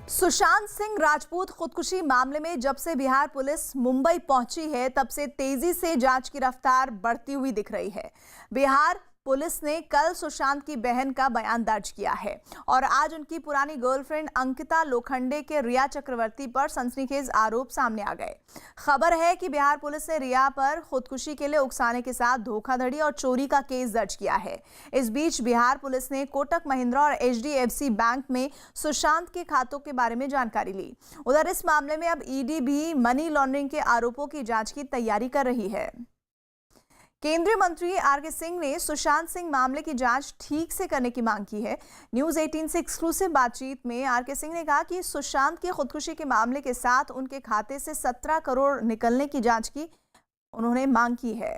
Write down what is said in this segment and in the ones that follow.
सुशांत सिंह राजपूत खुदकुशी मामले में जब से बिहार पुलिस मुंबई पहुंची है तब से तेजी से जांच की रफ्तार बढ़ती हुई दिख रही है। बिहार पुलिस ने कल सुशांत की बहन का बयान दर्ज किया है और आज उनकी पुरानी गर्लफ्रेंड अंकिता लोखंडे के रिया चक्रवर्ती पर सनसनीखेज आरोप सामने आ गए। खबर है कि बिहार पुलिस ने रिया पर खुदकुशी के लिए उकसाने के साथ धोखाधड़ी और चोरी का केस दर्ज किया है। इस बीच बिहार पुलिस ने कोटक महिंद्रा और HDFC बैंक में सुशांत के खातों के बारे में जानकारी ली। उधर इस मामले में अब ईडी भी मनी लॉन्ड्रिंग के आरोपों की जांच की तैयारी कर रही है। केंद्रीय मंत्री आरके सिंह ने सुशांत सिंह मामले की जांच ठीक से करने की मांग की है। न्यूज 18 से एक्सक्लूसिव बातचीत में आरके सिंह ने कहा कि सुशांत की खुदकुशी के मामले के साथ उनके खाते से 17 करोड़ निकलने की जांच की उन्होंने मांग की है।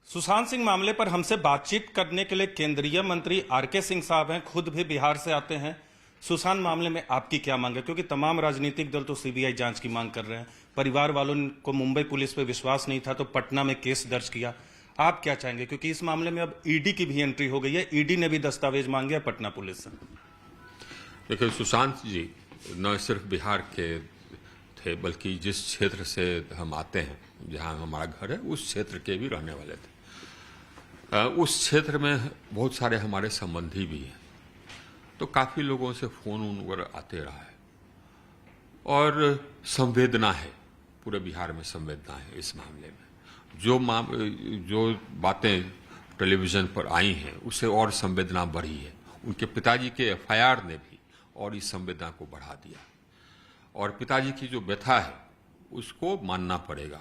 सुशांत सिंह मामले पर हमसे बातचीत करने के लिए केंद्रीय मंत्री आरके सिंह साहब हैं, खुद भी बिहार से आते हैं। सुशांत मामले में आपकी क्या मांग है, क्योंकि तमाम राजनीतिक दल तो सीबीआई जांच की मांग कर रहे हैं। परिवार वालों को मुंबई पुलिस पे विश्वास नहीं था तो पटना में केस दर्ज किया। आप क्या चाहेंगे, क्योंकि इस मामले में अब ईडी की भी एंट्री हो गई है, ईडी ने भी दस्तावेज मांगे हैं पटना पुलिस से। देखिए, सुशांत जी न सिर्फ बिहार के थे बल्कि जिस क्षेत्र से हम आते हैं, जहां हमारा घर है, उस क्षेत्र के भी रहने वाले थे। उस क्षेत्र में बहुत सारे हमारे संबंधी भी हैं, तो काफी लोगों से फोन वगैरह आते रहा है और संवेदना है, पूरे बिहार में संवेदना है इस मामले में। जो बातें टेलीविजन पर आई हैं उससे और संवेदना बढ़ी है। उनके पिताजी के FIR ने भी और इस संवेदना को बढ़ा दिया और पिताजी की जो व्यथा है उसको मानना पड़ेगा।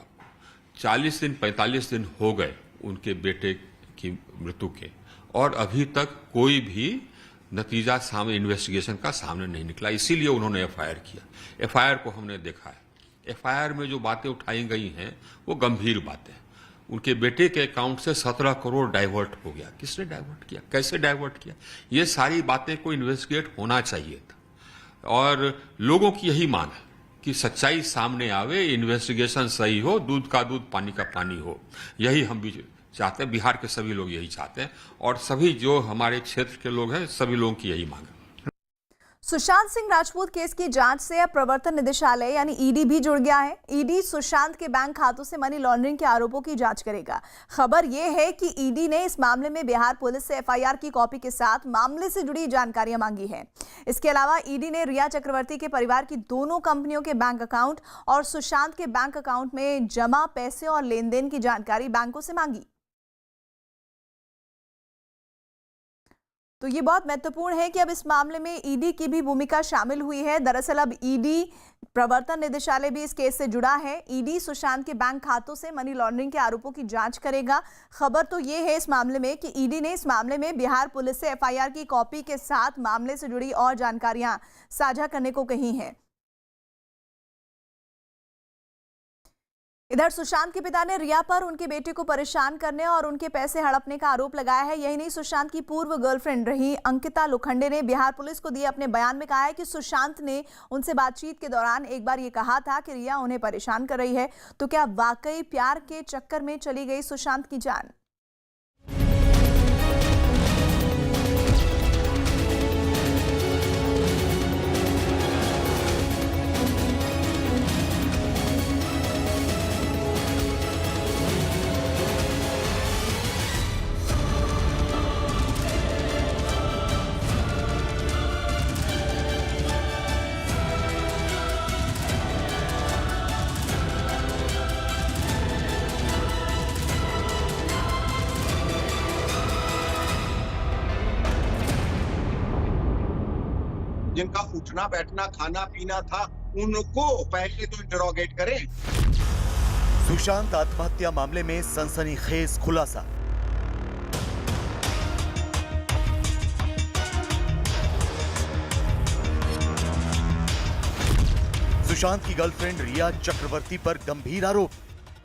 40 दिन 45 दिन हो गए उनके बेटे की मृत्यु के और अभी तक कोई भी नतीजा सामने इन्वेस्टिगेशन का सामने नहीं निकला। इसीलिए उन्होंने FIR किया। FIR को हमने देखा है। FIR में जो बातें उठाई गई हैं वो गंभीर बातें हैं। उनके बेटे के अकाउंट से 17 करोड़ डाइवर्ट हो गया। किसने डाइवर्ट किया, कैसे डाइवर्ट किया, ये सारी बातें को इन्वेस्टिगेट होना चाहिए था और लोगों की यही मांग है कि सच्चाई सामने आवे, इन्वेस्टिगेशन सही हो, दूध का दूध पानी का पानी हो। यही हम भी चाहते हैं, बिहार के सभी लोग यही चाहते हैं और सभी जो हमारे क्षेत्र के लोग हैं सभी लोगों की यही मांग है। सुशांत सिंह राजपूत केस की जांच से अब प्रवर्तन निदेशालय यानी ईडी भी जुड़ गया है। ईडी सुशांत के बैंक खातों से मनी लॉन्ड्रिंग के आरोपों की जांच करेगा। खबर यह है कि ईडी ने इस मामले में बिहार पुलिस से FIR की कॉपी के साथ मामले से जुड़ी जानकारियां मांगी हैं। इसके अलावा ईडी ने रिया चक्रवर्ती के परिवार की दोनों कंपनियों के बैंक अकाउंट और सुशांत के बैंक अकाउंट में जमा पैसे और लेन देन की जानकारी बैंकों से मांगी। तो ये बहुत महत्वपूर्ण है कि अब इस मामले में ईडी की भी भूमिका शामिल हुई है। दरअसल अब ईडी प्रवर्तन निदेशालय भी इस केस से जुड़ा है। ईडी सुशांत के बैंक खातों से मनी लॉन्ड्रिंग के आरोपों की जांच करेगा। खबर तो ये है इस मामले में कि ईडी ने इस मामले में बिहार पुलिस से FIR की कॉपी के साथ मामले से जुड़ी और जानकारियां साझा करने को कही हैं। इधर सुशांत के पिता ने रिया पर उनके बेटे को परेशान करने और उनके पैसे हड़पने का आरोप लगाया है। यही नहीं, सुशांत की पूर्व गर्लफ्रेंड रही अंकिता लोखंडे ने बिहार पुलिस को दिए अपने बयान में कहा है कि सुशांत ने उनसे बातचीत के दौरान एक बार ये कहा था कि रिया उन्हें परेशान कर रही है। तो क्या वाकई प्यार के चक्कर में चली गई सुशांत की जान? जिनका उठना बैठना खाना पीना था उनको पहले तो इंटरोगेट करें। सुशांत आत्महत्या मामले में सनसनीखेज खुलासा। सुशांत की गर्लफ्रेंड रिया चक्रवर्ती पर गंभीर आरोप।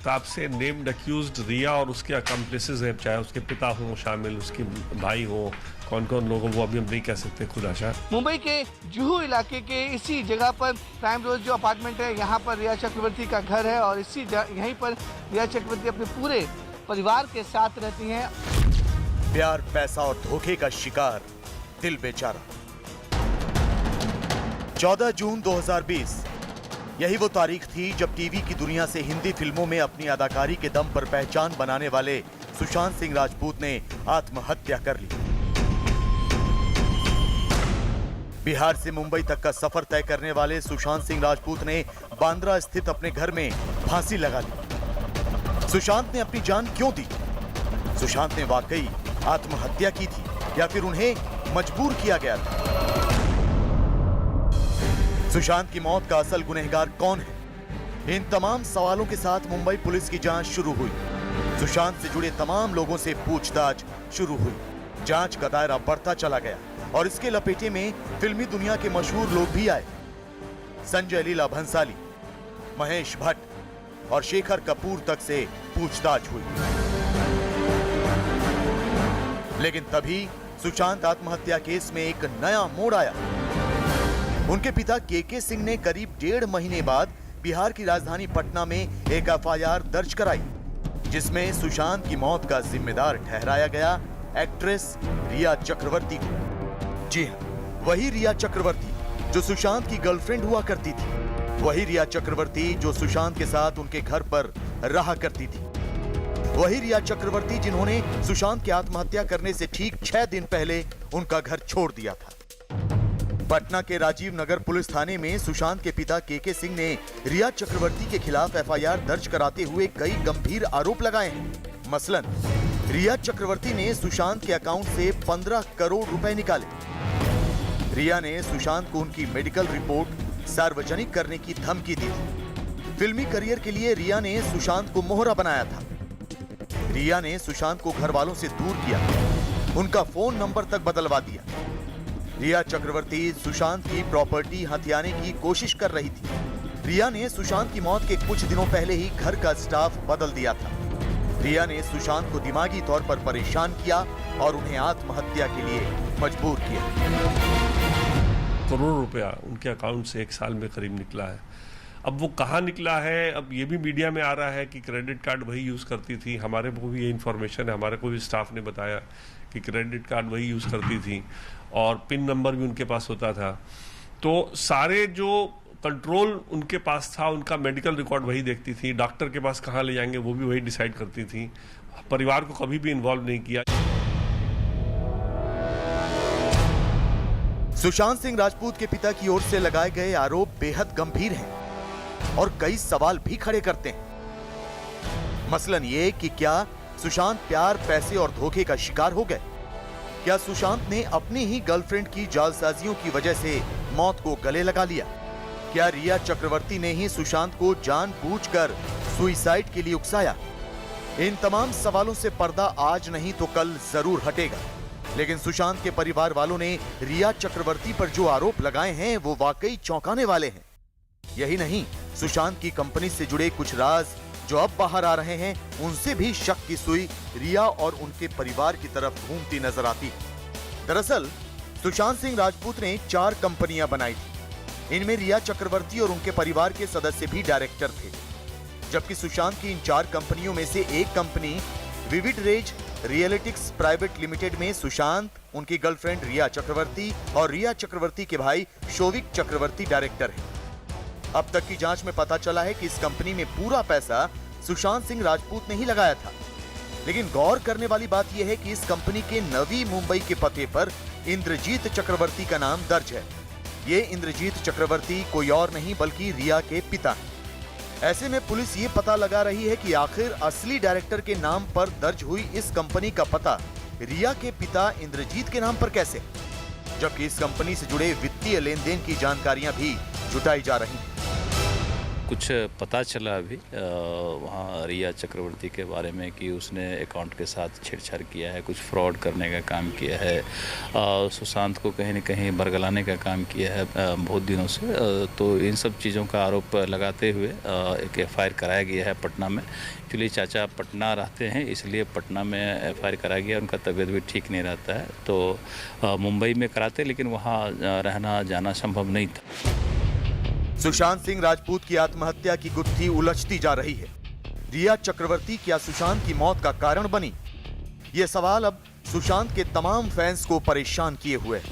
तब से नेम्ड अक्यूज्ड रिया और उसके अकम्प्लिसेस हैं, चाहे उसके पिता हो शामिल, उसके भाई हो, कौन कौन लोग वो अभी हम नहीं कह सकते खुदाशा। मुंबई के जुहू इलाके के इसी जगह पर प्राइम रोज जो अपार्टमेंट है, यहाँ पर रिया चक्रवर्ती का घर है और यहीं पर रिया चक्रवर्ती अपने पूरे परिवार के साथ रहती हैं। प्यार, पैसा और धोखे का शिकार, दिल बेचारा। 14 जून 2020 यही वो तारीख थी जब टीवी की दुनिया से हिंदी फिल्मों में अपनी अदाकारी के दम पर पहचान बनाने वाले सुशांत सिंह राजपूत ने आत्महत्या कर ली। बिहार से मुंबई तक का सफर तय करने वाले सुशांत सिंह राजपूत ने बांद्रा स्थित अपने घर में फांसी लगा ली। सुशांत ने अपनी जान क्यों दी? सुशांत ने वाकई आत्महत्या की थी या फिर उन्हें मजबूर किया गया था? सुशांत की मौत का असल गुनहगार कौन है? इन तमाम सवालों के साथ मुंबई पुलिस की जांच शुरू हुई। सुशांत से जुड़े तमाम लोगों से पूछताछ शुरू हुई। जांच का दायरा बढ़ता चला गया और इसके लपेटे में फिल्मी दुनिया के मशहूर लोग भी आए। संजय लीला भंसाली, महेश भट्ट और शेखर कपूर तक से पूछताछ हुई। लेकिन तभी सुशांत आत्महत्या केस में एक नया मोड़ आया। उनके पिता के सिंह ने करीब 1.5 महीने बाद बिहार की राजधानी पटना में एक एफआईआर दर्ज कराई, जिसमें सुशांत की मौत का जिम्मेदार ठहराया गया एक्ट्रेस रिया चक्रवर्ती को। जी हां, वही रिया चक्रवर्ती जो सुशांत की गर्लफ्रेंड हुआ करती थी। वही रिया चक्रवर्ती जो सुशांत के साथ उनके घर पर रहा करती थी। वही रिया चक्रवर्ती जिन्होंने सुशांत की आत्महत्या करने से ठीक 6 दिन पहले उनका घर छोड़ दिया था। पटना के राजीव नगर पुलिस थाने में सुशांत के पिता के सिंह ने रिया चक्रवर्ती के खिलाफ एफआईआर दर्ज कराते हुए कई गंभीर आरोप लगाए हैं। मसलन रिया चक्रवर्ती ने सुशांत के अकाउंट से 15 करोड़ रुपए निकाले। रिया ने सुशांत को उनकी मेडिकल रिपोर्ट सार्वजनिक करने की धमकी दी थी। फिल्मी करियर के लिए रिया ने सुशांत को मोहरा बनाया था। रिया ने सुशांत को घर वालों से दूर किया, उनका फोन नंबर तक बदलवा दिया। रिया चक्रवर्ती सुशांत की प्रॉपर्टी हथियाने की कोशिश कर रही थी। रिया ने सुशांत की मौत के कुछ दिनों पहले ही घर का स्टाफ बदल दिया था। रिया ने सुशांत को दिमागी तौर पर परेशान किया और उन्हें आत्महत्या के लिए मजबूर किया। करोड़ रुपया उनके अकाउंट से 1 साल में करीब निकला है। अब वो कहाँ निकला है, अब ये भी मीडिया में आ रहा है कि क्रेडिट कार्ड वही यूज़ करती थी। हमारे को भी ये इन्फॉर्मेशन है, हमारे को भी स्टाफ ने बताया कि क्रेडिट कार्ड वही यूज़ करती थी और पिन नंबर भी उनके पास होता था। तो सारे जो कंट्रोल उनके पास था, उनका मेडिकल रिकॉर्ड वही देखती थी। डॉक्टर के पास कहाँ ले जाएंगे वो भी वही डिसाइड करती थी। परिवार को कभी भी इन्वॉल्व नहीं किया। सुशांत सिंह राजपूत के पिता की ओर से लगाए गए आरोप बेहद गंभीर हैं और कई सवाल भी खड़े करते हैं। मसलन ये कि क्या सुशांत प्यार, पैसे और धोखे का शिकार हो गए? क्या सुशांत ने अपनी ही गर्लफ्रेंड की जालसाजियों की वजह से मौत को गले लगा लिया? क्या रिया चक्रवर्ती ने ही सुशांत को जानबूझकर सुसाइड के लिए उकसाया? इन तमाम सवालों से पर्दा आज नहीं तो कल जरूर हटेगा। लेकिन सुशांत के परिवार वालों ने रिया चक्रवर्ती पर जो आरोप लगाए हैं वो वाकई चौंकाने वाले हैं। यही नहीं, सुशांत की कंपनी से जुड़े कुछ राज जो अब बाहर आ रहे हैं, उनसे भी शक की सुई रिया और उनके परिवार की तरफ घूमती नजर आती है। दरअसल सुशांत सिंह राजपूत ने 4 कंपनियां बनाई थी। इनमें रिया चक्रवर्ती और उनके परिवार के सदस्य भी डायरेक्टर थे। जबकि सुशांत की इन 4 कंपनियों में से एक company Vividrage Rhealityx private limited में सुशांत, उनकी गर्लफ्रेंड रिया चक्रवर्ती और रिया चक्रवर्ती के भाई शोविक चक्रवर्ती डायरेक्टर हैं। अब तक की जांच में पता चला है कि इस कंपनी में पूरा पैसा सुशांत सिंह राजपूत ने ही लगाया था। लेकिन गौर करने वाली बात यह है कि इस कंपनी के नवी मुंबई के पते पर इंद्रजीत चक्रवर्ती का नाम दर्ज है। ये इंद्रजीत चक्रवर्ती कोई और नहीं बल्कि रिया के पिता हैं। ऐसे में पुलिस ये पता लगा रही है कि आखिर असली डायरेक्टर के नाम पर दर्ज हुई इस कंपनी का पता रिया के पिता इंद्रजीत के नाम पर कैसे, जबकि इस कंपनी से जुड़े वित्तीय लेन देन की जानकारियां भी जुटाई जा रही हैं। कुछ पता चला अभी वहाँ रिया चक्रवर्ती के बारे में कि उसने अकाउंट के साथ छेड़छाड़ किया है, कुछ फ्रॉड करने का काम किया है, सुशांत को कहीं न कहीं बरगलाने का काम किया है बहुत दिनों से। तो इन सब चीज़ों का आरोप लगाते हुए एक एफआईआर कराया गया है पटना में। एक्चुअली चाचा पटना रहते हैं, इसलिए पटना में एफआईआर कराया गया। उनका तबीयत भी ठीक नहीं रहता है, तो मुंबई में कराते, लेकिन वहाँ रहना जाना संभव नहीं था। सुशांत सिंह राजपूत की आत्महत्या की गुत्थी उलझती जा रही है। रिया चक्रवर्ती क्या सुशांत की मौत का कारण बनी? ये सवाल अब सुशांत के तमाम फैंस को परेशान किए हुए है।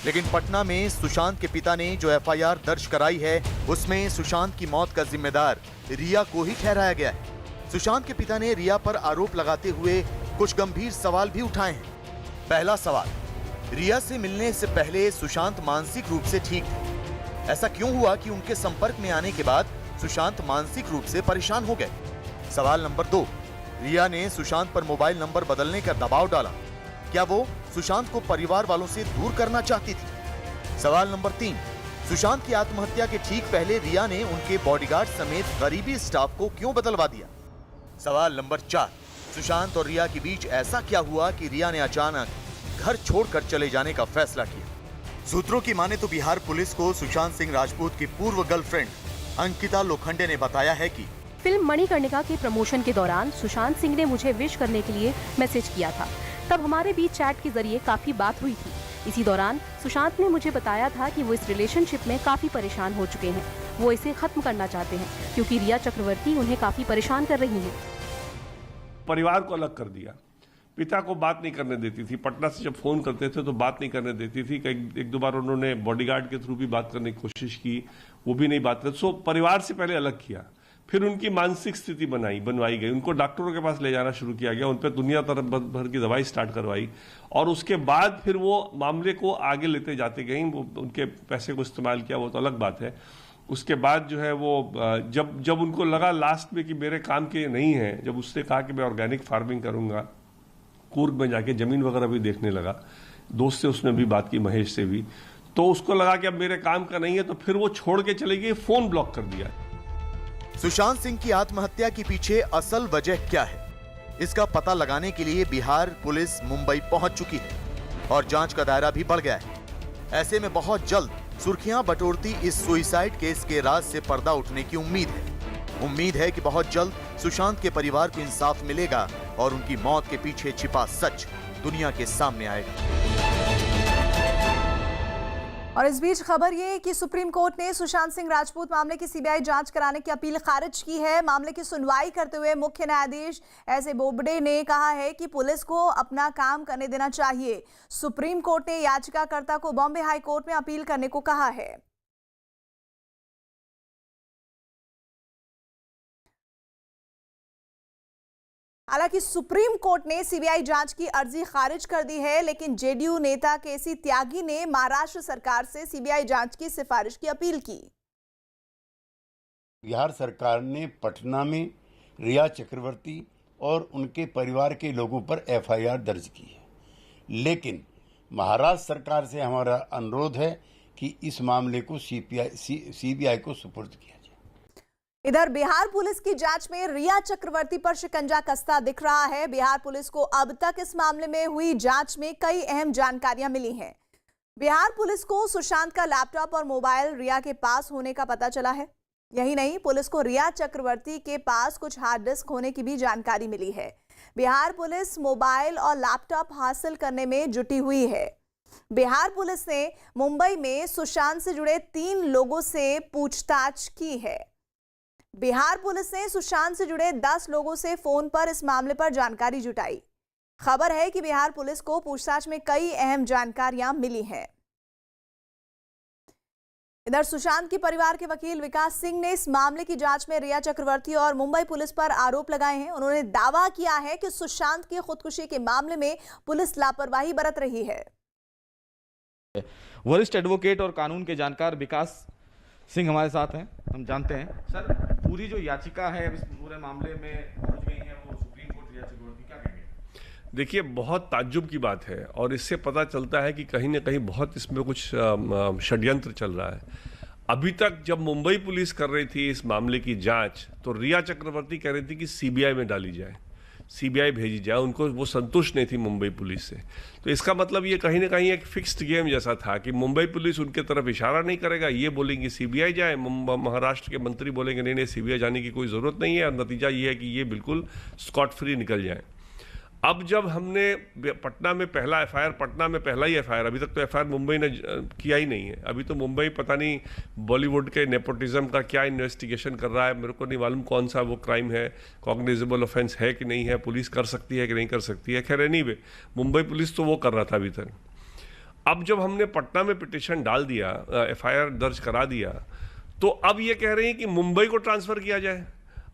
लेकिन पटना में सुशांत के पिता ने जो एफआईआर दर्ज कराई है, उसमें सुशांत की मौत का जिम्मेदार रिया को ही ठहराया गया है। सुशांत के पिता ने रिया पर आरोप लगाते हुए कुछ गंभीर सवाल भी उठाए हैं। पहला सवाल, रिया से मिलने से पहले सुशांत मानसिक रूप से ठीक थे। ऐसा क्यों हुआ कि उनके संपर्क में आने के बाद सुशांत मानसिक रूप से परेशान हो गए? सवाल नंबर 2, रिया ने सुशांत पर मोबाइल नंबर बदलने का दबाव डाला। क्या वो सुशांत को परिवार वालों से दूर करना चाहती थी? सवाल नंबर 3, सुशांत की आत्महत्या के ठीक पहले रिया ने उनके बॉडीगार्ड समेत करीबी स्टाफ को क्यों बदलवा दिया? सवाल नंबर 4, सुशांत और रिया के बीच ऐसा क्या हुआ कि रिया ने अचानक घर छोड़कर चले जाने का फैसला किया? सूत्रों की माने तो बिहार पुलिस को सुशांत सिंह राजपूत की पूर्व गर्लफ्रेंड अंकिता लोखंडे ने बताया है कि फिल्म मणिकर्णिका के प्रमोशन के दौरान सुशांत सिंह ने मुझे विश करने के लिए मैसेज किया था। तब हमारे बीच चैट के जरिए काफी बात हुई थी। इसी दौरान सुशांत ने मुझे बताया था कि वो इस रिलेशनशिप में काफी परेशान हो चुके हैं। वो इसे खत्म करना चाहते हैं क्योंकि रिया चक्रवर्ती उन्हें काफी परेशान कर रही हैं। परिवार को अलग कर दिया, पिता को बात नहीं करने देती थी। पटना से जब फोन करते थे तो बात नहीं करने देती थी। एक दो बार उन्होंने बॉडीगार्ड के थ्रू भी बात करने की कोशिश की, वो भी नहीं बात करते। सो परिवार से पहले अलग किया, फिर उनकी मानसिक स्थिति बनवाई गई, उनको डॉक्टरों के पास ले जाना शुरू किया गया, उन पर दुनिया भर की दवाई स्टार्ट करवाई और उसके बाद फिर वो मामले को आगे लेते जाते गए। उनके पैसे को इस्तेमाल किया, वो तो अलग बात है। उसके बाद जो है वो जब उनको लगा लास्ट में कि मेरे काम के नहीं है, जब उसने कहा कि मैं ऑर्गेनिक फार्मिंग करूंगा, कूर्ग में जाके जमीन वगैरह भी देखने लगा, दोस्त से उसने भी बात की, महेश से भी, तो उसको लगा कि अब मेरे काम का नहीं है, तो फिर वो छोड़ के चले गए, फोन ब्लॉक कर दिया। सुशांत सिंह की आत्महत्या के पीछे असल वजह क्या है, इसका पता लगाने के लिए बिहार पुलिस मुंबई पहुंच चुकी है और जांच का दायरा भी बढ़ गया है। ऐसे में बहुत जल्द सुर्खियां बटोरती इस सुसाइड केस के राज से पर्दा उठने की उम्मीद है कि बहुत जल्द सुशांत के परिवार को इंसाफ मिलेगा और उनकी मौत के पीछे छिपा सच दुनिया के सामने आएगा। और इस बीच खबर ये कि सुप्रीम कोर्ट ने सुशांत सिंह राजपूत मामले की सीबीआई जांच कराने की अपील खारिज की है। मामले की सुनवाई करते हुए मुख्य न्यायाधीश एस.ए. बोबडे ने कहा है कि पुलिस को अपना काम करने देना चाहिए। सुप्रीम कोर्ट ने याचिकाकर्ता को बॉम्बे हाई कोर्ट में अपील करने को कहा है। हालांकि सुप्रीम कोर्ट ने सीबीआई जांच की अर्जी खारिज कर दी है, लेकिन जेडीयू नेता केसी त्यागी ने महाराष्ट्र सरकार से सीबीआई जांच की सिफारिश की अपील की। बिहार सरकार ने पटना में रिया चक्रवर्ती और उनके परिवार के लोगों पर एफआईआर दर्ज की है, लेकिन महाराष्ट्र सरकार से हमारा अनुरोध है कि इस मामले को सीबीआई को सुपुर्द किया। इधर बिहार पुलिस की जांच में रिया चक्रवर्ती पर शिकंजा कसता दिख रहा है। बिहार पुलिस को अब तक इस मामले में हुई जांच में कई अहम जानकारियां मिली हैं। बिहार पुलिस को सुशांत का लैपटॉप और मोबाइल रिया के पास होने का पता चला है। यही नहीं, पुलिस को रिया चक्रवर्ती के पास कुछ हार्ड डिस्क होने की भी जानकारी मिली है। बिहार पुलिस मोबाइल और लैपटॉप हासिल करने में जुटी हुई है। बिहार पुलिस ने मुंबई में सुशांत से जुड़े 3 लोगों से पूछताछ की है। बिहार पुलिस ने सुशांत से जुड़े 10 लोगों से फोन पर इस मामले पर जानकारी जुटाई। खबर है कि बिहार पुलिस को पूछताछ में कई अहम जानकारियां मिली हैं। इधर सुशांत के परिवार के वकील विकास सिंह ने इस मामले की जांच में रिया चक्रवर्ती और मुंबई पुलिस पर आरोप लगाए हैं। उन्होंने दावा किया है कि सुशांत की खुदकुशी के मामले में पुलिस लापरवाही बरत रही है। वरिष्ठ एडवोकेट और कानून के जानकार विकास सिंह हमारे साथ हैं, हम जानते हैं। सर, पूरी जो याचिका है इस पूरे मामले में पहुंच गई है, वो सुप्रीम कोर्ट रिया चक्रवर्ती, क्या कहेंगे? देखिए, बहुत ताज्जुब की बात है और इससे पता चलता है कि कहीं ना कहीं बहुत इसमें कुछ षड्यंत्र चल रहा है। अभी तक जब मुंबई पुलिस कर रही थी इस मामले की जांच, तो रिया चक्रवर्ती कह रही थी कि सीबीआई में डाली जाए, सीबीआई भेजी जाए। उनको वो संतुष्ट नहीं थी मुंबई पुलिस से। तो इसका मतलब ये कहीं ना कहीं एक फिक्स्ड गेम जैसा था कि मुंबई पुलिस उनके तरफ इशारा नहीं करेगा, ये बोलेंगे सीबीआई जाए, महाराष्ट्र के मंत्री बोलेंगे नहीं सीबीआई जाने की कोई ज़रूरत नहीं है, और नतीजा ये है कि ये बिल्कुल स्कॉट फ्री निकल जाए। अब जब हमने पटना में पहला एफआईआर, पटना में पहला ही एफआईआर, अभी तक तो एफआईआर मुंबई ने किया ही नहीं है। अभी तो मुंबई पता नहीं बॉलीवुड के नेपोटिज्म का क्या इन्वेस्टिगेशन कर रहा है, मेरे को नहीं मालूम कौन सा वो क्राइम है, कॉग्निजेबल ऑफेंस है कि नहीं है, पुलिस कर सकती है कि नहीं कर सकती है। खैर एनीवे, मुंबई पुलिस तो वो कर रहा था अभी तक। अब जब हमने पटना में पिटिशन डाल दिया, एफआईआर दर्ज करा दिया, तो अब ये कह रहे हैं कि मुंबई को ट्रांसफर किया जाए।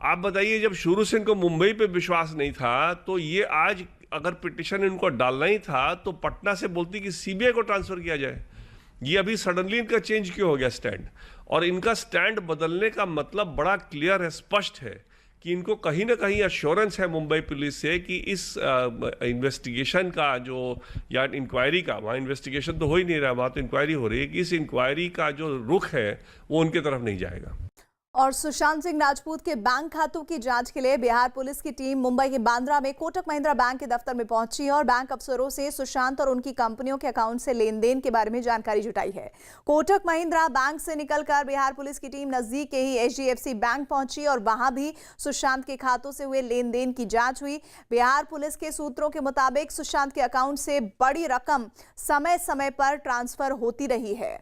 आप बताइए, जब शुरू से इनको मुंबई पे विश्वास नहीं था, तो ये आज अगर पिटिशन इनको डालना ही था तो पटना से बोलती कि सीबीआई को ट्रांसफर किया जाए। ये अभी सडनली इनका चेंज क्यों हो गया स्टैंड? और इनका स्टैंड बदलने का मतलब बड़ा क्लियर है, स्पष्ट है कि इनको कहीं ना कहीं अश्योरेंस है मुंबई पुलिस से कि इस इन्वेस्टिगेशन का जो, या इंक्वायरी का, वहाँ इन्वेस्टिगेशन तो हो ही नहीं रहा, वहाँ तो इंक्वायरी हो रही है, कि इस इंक्वायरी का जो रुख है वो उनके तरफ नहीं जाएगा। और सुशांत सिंह राजपूत के बैंक खातों की जांच के लिए बिहार पुलिस की टीम मुंबई के बांद्रा में कोटक महिंद्रा बैंक के दफ्तर में पहुंची है और बैंक अफसरों से सुशांत और उनकी कंपनियों के अकाउंट से लेन देन के बारे में जानकारी जुटाई है। कोटक महिंद्रा बैंक से निकलकर बिहार पुलिस की टीम नजदीक के ही HDFC बैंक पहुंची और वहां भी सुशांत के खातों से हुए लेन देन की जांच हुई। बिहार पुलिस के सूत्रों के मुताबिक सुशांत के अकाउंट से बड़ी रकम समय समय पर ट्रांसफर होती रही है।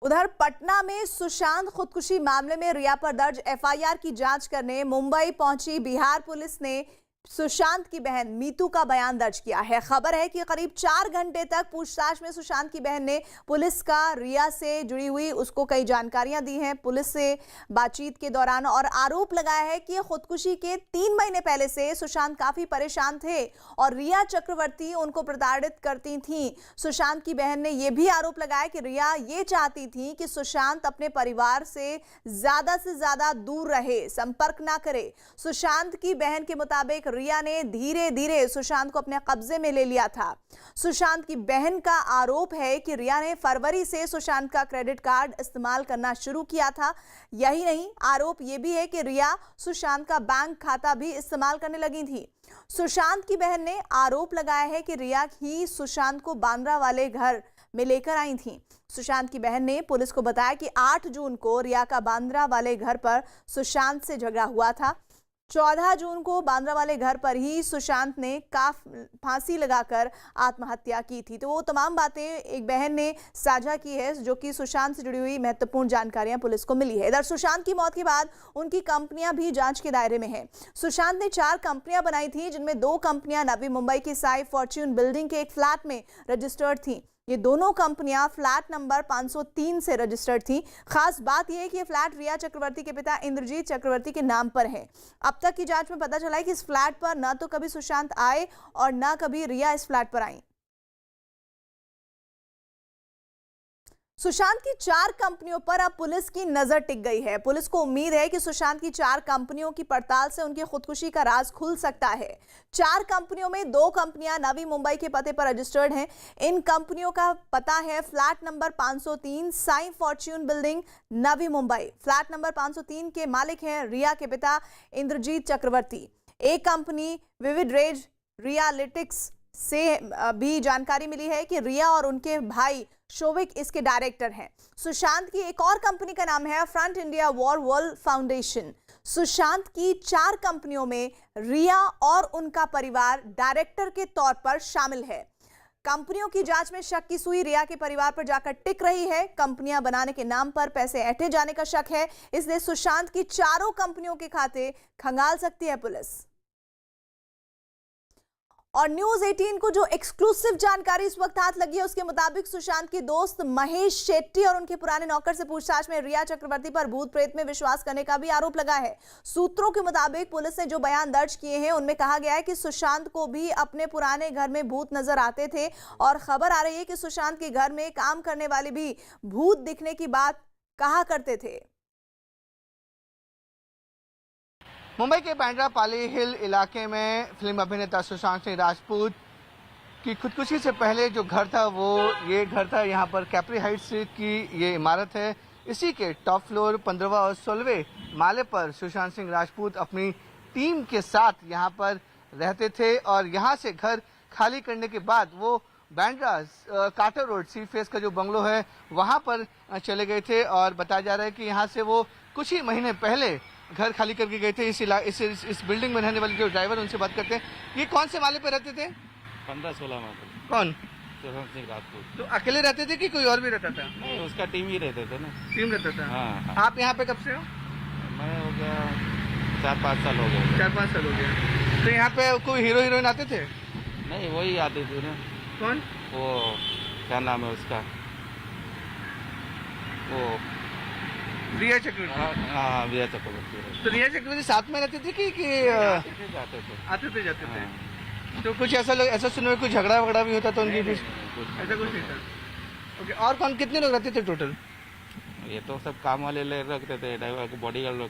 उधर पटना में सुशांत खुदकुशी मामले में रिया पर दर्ज एफआईआर की जांच करने मुंबई पहुंची बिहार पुलिस ने सुशांत की बहन मीतू का बयान दर्ज किया है। खबर है कि करीब 4 घंटे तक पूछताछ में सुशांत की बहन ने पुलिस का रिया से जुड़ी हुई उसको कई जानकारियां दी हैं पुलिस से बातचीत के दौरान, और आरोप लगाया है कि खुदकुशी के 3 महीने पहले से सुशांत काफी परेशान थे और रिया चक्रवर्ती उनको प्रताड़ित करती थी। सुशांत की बहन ने यह भी आरोप लगाया कि रिया ये चाहती थी कि सुशांत अपने परिवार से ज्यादा दूर रहे, संपर्क ना करे। सुशांत की बहन के मुताबिक रिया ने धीरे धीरे सुशांत को अपने कब्जे में ले लिया था। सुशांत की बहन का आरोप है कि रिया ने फरवरी से सुशांत का क्रेडिट कार्ड इस्तेमाल करना शुरू किया था। यही नहीं, आरोप यह भी है कि रिया सुशांत का बैंक खाता भी इस्तेमाल करने लगी थी। सुशांत की बहन ने आरोप लगाया है कि रिया ही सुशांत को बांद्रा वाले घर में लेकर आई थी। सुशांत की बहन ने पुलिस को बताया कि 8 जून को रिया का बांद्रा वाले घर पर सुशांत से झगड़ा हुआ था। 14 जून को बांद्रा वाले घर पर ही सुशांत ने फांसी लगाकर आत्महत्या की थी। तो वो तमाम बातें एक बहन ने साझा की है, जो कि सुशांत से जुड़ी हुई महत्वपूर्ण जानकारियां पुलिस को मिली है। इधर सुशांत की मौत के बाद उनकी कंपनियां भी जांच के दायरे में हैं। सुशांत ने 4 कंपनियां बनाई थी, जिनमें 2 कंपनियां नवी मुंबई की साई फॉर्च्यून बिल्डिंग के एक फ्लैट में रजिस्टर्ड थी। ये दोनों कंपनियां फ्लैट नंबर 503 से रजिस्टर्ड थी। खास बात यह है कि ये फ्लैट रिया चक्रवर्ती के पिता इंद्रजीत चक्रवर्ती के नाम पर है। अब तक की जांच में पता चला है कि इस फ्लैट पर न तो कभी सुशांत आए और न कभी रिया इस फ्लैट पर आई। सुशांत की 4 कंपनियों पर अब पुलिस की नजर टिक गई है। पुलिस को उम्मीद है कि सुशांत की 4 कंपनियों की पड़ताल से उनकी खुदकुशी का राज खुल सकता है। 4 कंपनियों में 2 कंपनियां नवी मुंबई के पते पर रजिस्टर्ड हैं। इन कंपनियों का पता है flat number 503 Sai Fortune building Navi Mumbai. Flat number 503 के मालिक हैं रिया के पिता इंद्रजीत चक्रवर्ती। एक कंपनी विविड रेज रियलिटिक्स से भी जानकारी मिली है कि रिया और उनके भाई शोविक इसके डायरेक्टर हैं। सुशांत की एक और कंपनी का नाम है front India war world foundation. Sushant की 4 कंपनियों में रिया और उनका परिवार डायरेक्टर के तौर पर शामिल है। कंपनियों की जांच में शक की सुई रिया के परिवार पर जाकर टिक रही है। कंपनियां बनाने के नाम पर पैसे ऐंठे जाने का शक है, इसलिए सुशांत की 4 कंपनियों के खाते खंगाल सकती है पुलिस। और न्यूज 18 को जो एक्सक्लूसिव जानकारी इस वक्त हाथ लगी है, उसके मुताबिक सुशांत के दोस्त महेश शेट्टी और उनके पुराने नौकर से पूछताछ में रिया चक्रवर्ती पर भूत प्रेत में विश्वास करने का भी आरोप लगा है। सूत्रों के मुताबिक पुलिस ने जो बयान दर्ज किए हैं उनमें कहा गया है कि सुशांत को भी अपने पुराने घर में भूत नजर आते थे और खबर आ रही है कि सुशांत के घर में काम करने वाले भी भूत दिखने की बात कहा करते थे। मुंबई के बांद्रा पाली हिल इलाके में फिल्म अभिनेता सुशांत सिंह राजपूत की खुदकुशी से पहले जो घर था वो ये घर था। यहाँ पर कैप्री हाइट स्ट्रीट की ये इमारत है। इसी के टॉप फ्लोर 15वां और 16वें माले पर सुशांत सिंह राजपूत अपनी टीम के साथ यहाँ पर रहते थे और यहाँ से घर खाली करने के बाद वो बांद्रा कार्टर रोड सी फेस का जो बंगलो है वहाँ पर चले गए थे। और बताया जा रहा है कि यहाँ से वो कुछ ही महीने पहले घर खाली करके गए थे। इस बिल्डिंग में रहने वाले जो ड्राइवर, उनसे बात करते हैं। ये कौन से माले पे रहते थे? 15-16 माले। कौन? सुशांत सिंह राजपूत। तो अकेले रहते थे कि कोई और भी रहता था? नहीं, उसका टीम ही रहते थे ना। टीम रहता था। हाँ। आप यहाँ पे कब से हो? मैं हो गया 4-5 साल हो गए। 4-5 साल हो गया। तो यहाँ पे कोई हीरो हीरोइन आते थे? नहीं वही आते थे ना, कौन? वो क्या नाम है उसका, वो रिया चक्रवर्ती। हाँ रिया चक्रवर्ती तो रिया चक्रवर्ती साथ में रहती थी कि जाते थे। आते थे जाते थे? तो कुछ ऐसा सुने में कुछ झगड़ा वगड़ा भी होता था उनके बीच? ऐसा कुछ नहीं था। ओके, और कौन कितने लोग रहते थे टोटल? ये तो सब काम वाले ले रखते थे, बॉडी गार्ड लोग।